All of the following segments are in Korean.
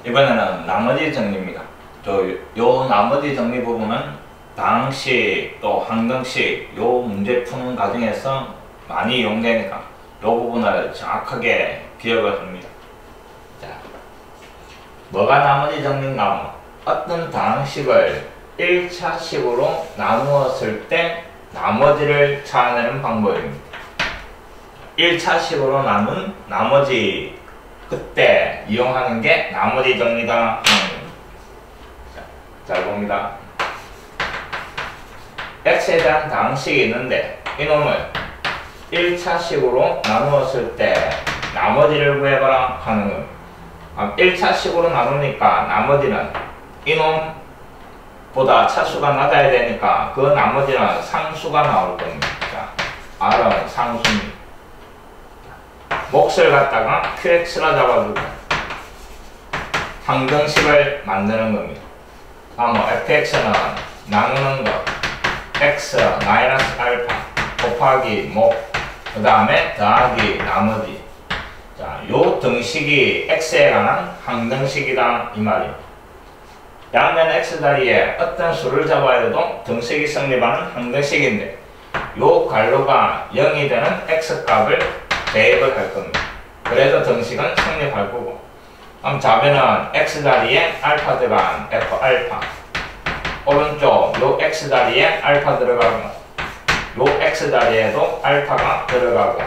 이번에는 나머지 정리입니다. 요 나머지 정리 부분은 다항식 또 항등식 요 문제 푸는 과정에서 많이 이용되니까 요 부분을 정확하게 기억을 합니다. 자, 뭐가 나머지 정리인가 하면 어떤 다항식을 1차식으로 나누었을 때 나머지를 찾아내는 방법입니다. 1차식으로 나눈 나머지 그때 이용하는 게 나머지 정리다. 잘 봅니다. x에 대한 다항식이 있는데 이놈을 1차식으로 나누었을 때 나머지를 구해봐라 하는 겁니다. 1차식으로 나누니까 나머지는 이놈보다 차수가 낮아야 되니까 그 나머지는 상수가 나올 겁니다. 자, R은 상수입니다. 몫을 갖다가 QX라 잡아주고 항등식을 만드는 겁니다. fx는 나누는 것 x 마이너스 알파 곱하기 몫 그 다음에 더하기 나머지. 자, 요 등식이 x에 관한 항등식이다 이 말이에요. 양면 x 자리에 어떤 수를 잡아야 해도 등식이 성립하는 항등식인데 요 괄호가 0이 되는 x 값을 대입을 할 겁니다. 그래서 등식은 성립할 거고, 그럼 좌변은 x 자리에 알파 들어간 f 알파, 오른쪽 요 x 자리에 알파 들어가고 요 x 자리에도 알파가 들어가고,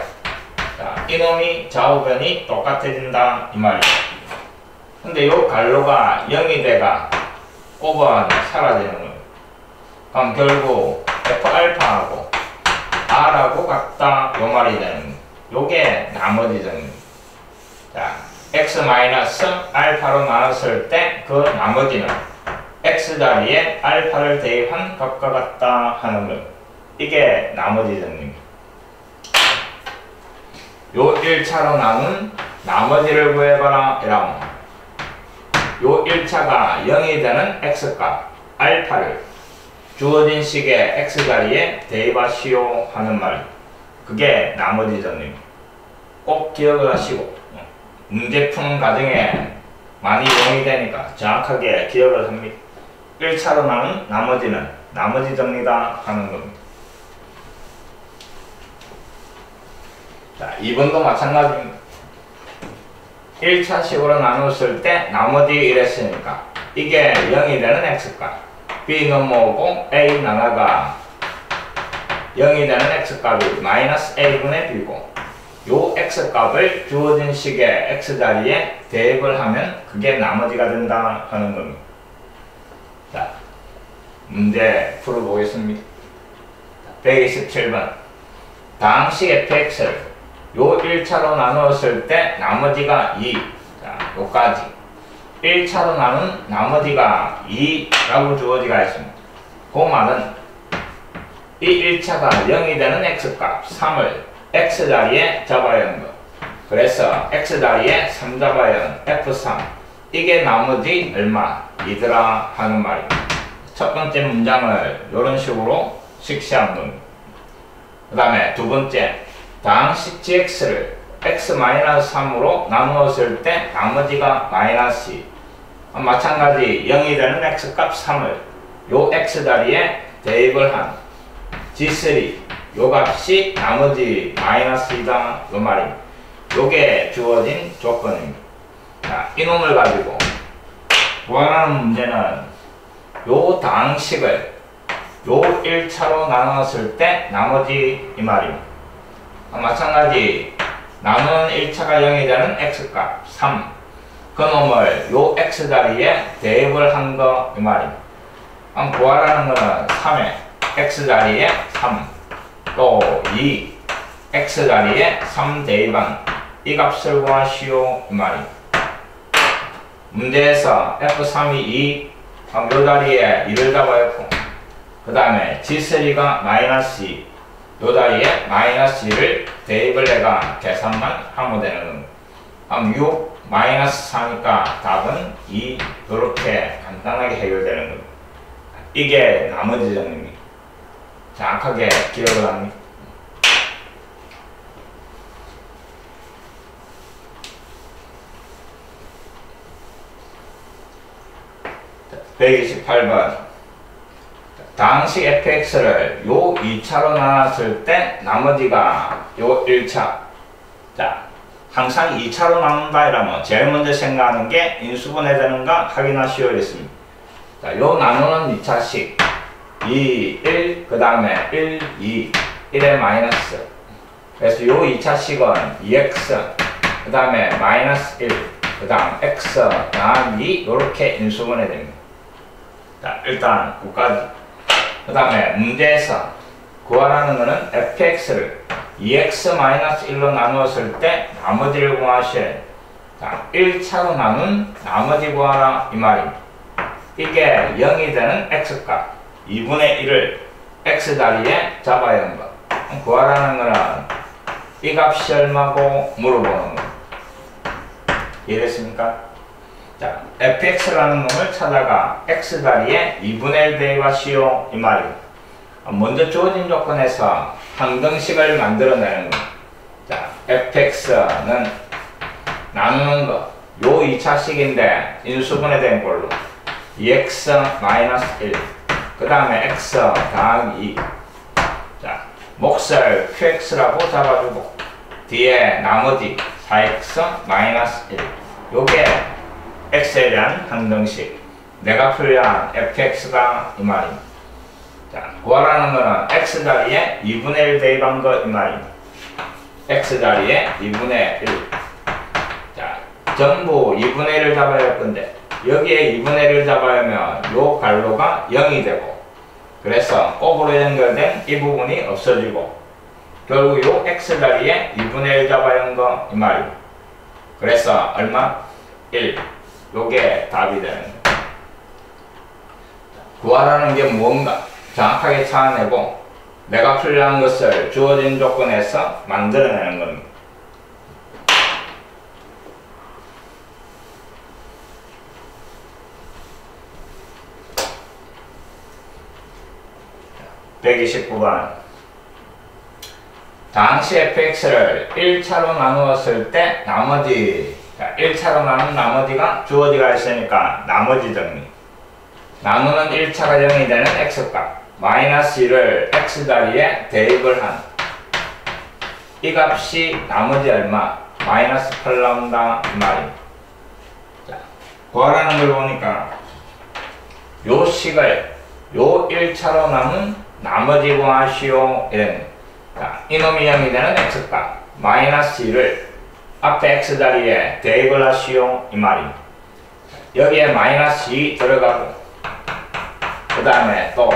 자, 이놈이 좌우변이 똑같아진다 이 말이에요. 근데 요 괄호가 0이 돼가 곱은 사라지는 거예요. 그럼 결국 f 알파하고 r하고 같다 요 말이 되는 거예요. 요게 나머지 정리입니다. 자, x 마이너스 알파로 나눴을 때 그 나머지는 x 자리에 알파를 대입한 값과 같다 하는 것. 이게 나머지 정리입니다. 요 1차로 나눈 나머지를 구해봐라 이라면 요 1차가 0이 되는 x값 알파를 주어진 식의 x 자리에 대입하시오 하는 말. 그게 나머지 정리입니다. 꼭 기억을 하시고 문제 푸는 과정에 많이 이용이 되니까 정확하게 기억을 합니다. 1차로 나눈 나머지는 나머지 정리다 하는 겁니다. 자, 2번도 마찬가지입니다. 1차식으로 나눴을 때 나머지 이랬으니까 이게 0이 되는 x값 b는 뭐고 a 나라가 0이 되는 x값이 마이너스 a분의 b고 요 x값을 주어진 식의 x자리에 대입을 하면 그게 나머지가 된다 하는 겁니다. 자, 문제 풀어보겠습니다. 127번 다항식 fx를 요 1차로 나누었을 때 나머지가 2. 자, 요까지 1차로 나눈 나머지가 2라고 주어지가 있습니다. 그 말은 이 1차가 0이 되는 x값 3을 x자리에 잡아야 하는 것. 그래서 x자리에 3 잡아야 하는 f3. 이게 나머지 얼마? 이더라 하는 말입니다. 첫 번째 문장을 이런 식으로 식시한 겁니다. 그 다음에 두 번째 다항식 gx를 x-3으로 나누었을 때 나머지가 마이너스 2. 마찬가지 0이 되는 x값 3을 요 x자리에 대입을 한 g3 요 값이 나머지 마이너스 2다 요 말입니다. 요게 주어진 조건입니다. 자, 이놈을 가지고 구하라는 문제는 요 다항식을 요 1차로 나눴을 때 나머지 이 말입니다. 마찬가지 나눈 1차가 0이 되는 x값 3 그놈을 요 x자리에 대입을 한 거 이 말입니다. 구하라는 거는 3에 x자리에 3 또 2 x자리에 3 대입한 이 값을 구하시오 이 말입니다. 문제에서 f3이 2 요 자리에 2를 잡아였고 그 다음에 g3가 마이너스 2 요 자리에 마이너스 2를 대입을 해가 계산만 하면 되는 겁니다. 6 마이너스 4니까 답은 2 이렇게 간단하게 해결되는 겁니다. 이게 나머지 정리입니다. 정확하게 기억을 합니다. 128번. 당시 fx를 요 2차로 나눴을 때 나머지가 요 1차. 자, 항상 2차로 나눈다 이러면 제일 먼저 생각하는 게 인수분해 되는가 확인하시오 이랬습니다. 자, 요 나누는 2차식 2, 1, 그 다음에 1, 2, 1의 마이너스. 그래서 요 2차식은 2x, 그 다음에 마이너스 1, 그 다음 x, 나누기 요렇게 인수분해 됩니다. 자, 일단 끝까지. 그 다음에 문제에서 구하라는 것은 fx를 2x-1로 나누었을 때 나머지를 구하셔야. 자, 1차로 나눈 나머지 구하라 이 말입니다. 이게 0이 되는 x값 2분의 1을 x 자리에 잡아야 하는 것. 구하라는 거는 이 값이 얼마고 물어보는 거. 이해됐습니까? 자, fx라는 놈을 찾아가 x 자리에 2분의 1 대입하시오 이 말입니다. 먼저 주어진 조건에서 항등식을 만들어내는 거. 자, fx는 나누는 거. 요 2차식인데 인수분해 된 걸로 2x-1, 그 다음에 x 더하기 2. 자, 몫을 qx라고 잡아주고 뒤에 나머지 4x-1. 요게 x에 대한 항등식. 내가 풀이한 fx가 이 말입니다. 자, 구하라는 거는 x 자리에 2분의 1 대입한 거 이 말입니다. x 자리에 2분의 1. 자, 전부 2분의 1을 잡아야 할 건데 여기에 2분의 1을 잡아야 하면 요 괄호가 0이 되고 그래서 곱으로 연결된 이 부분이 없어지고 결국 요 x 자리에 2분의 1 잡아야 하는 거 이 말입니다. 그래서 얼마? 1. 요게 답이 되는 거예요. 구하라는 게 무언가 정확하게 찾아내고 내가 풀이한 것을 주어진 조건에서 만들어내는 겁니다. (129번) 당시 fx를 1차로 나누었을 때 나머지. 자, 1차로 나눈 나머지가 주어지가 있으니까 나머지 정리. 나누는 1차가 0이 되는 x값 마이너스 1을 x 자리에 대입을 한 이 값이 나머지 얼마? 마이너스 8 나온다 이 말입니다. 자, 구하라는 걸 보니까 요 식을 요 1차로 나눈 나머지 구하시오 이랬네. 자, 이놈이 0이 되는 x값 마이너스 1을 앞에 x 자리에 대입을 하시오 이 말입니다. 여기에 마이너스 2 들어가고 그 다음에 또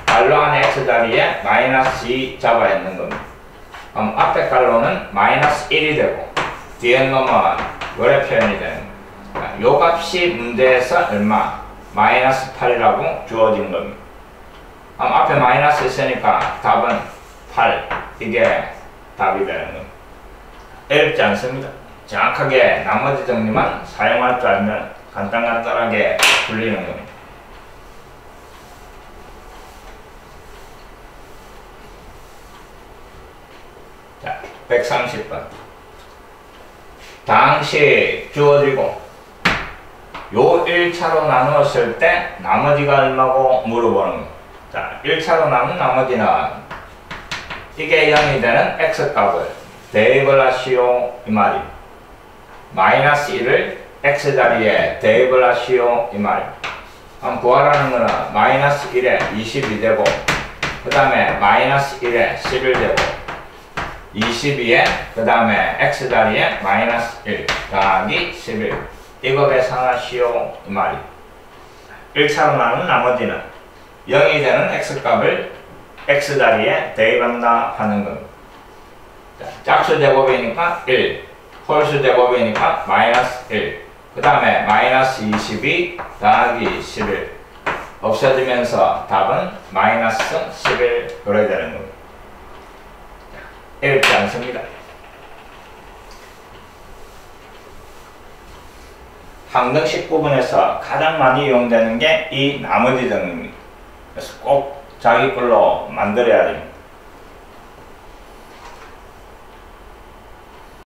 괄호 안에 x 자리에 마이너스 2 잡아야 하는 겁니다. 그럼 앞에 괄호는 마이너스 1이 되고 뒤에 놈은 요래 표현이 되는 겁니다. 요 값이 문제에서 얼마? 마이너스 8이라고 주어진 겁니다. 그럼 앞에 마이너스 있으니까 답은 8. 이게 답이 되는 겁니다. 어렵지 않습니다. 정확하게 나머지 정리만 사용할 줄 알면 간단하게 풀리는 겁니다. 자, 130번. 당시 주어지고 요 1차로 나누었을 때 나머지가 얼마고 물어보는 거. 자, 1차로 나눈 나머지는 이게 0이 되는 x값을 대입을 하시오 이 말입니다. 마이너스 1을 x 자리에 대입을 하시오 이 말입니다. 그럼 구하라는 거는 마이너스 1에 22 되고 그 다음에 마이너스 1에 11 되고 22에 그 다음에 x 자리에 마이너스 1 더하기 11 이거 계산하시오 이 말입니다. 1차로 나눈 나머지는 0이 되는 x값을 x 자리에 대입한다 하는 겁니다. 짝수 제곱이니까 1, 홀수 제곱이니까 마이너스 1, 그 다음에 마이너스 22 더하기 11 없어지면서 답은 마이너스 11 그래야 되는 겁니다. 어렵지 않습니다. 항등식 부분에서 가장 많이 이용되는 게 이 나머지 정리입니다. 그래서 꼭 자기 걸로 만들어야 됩니다.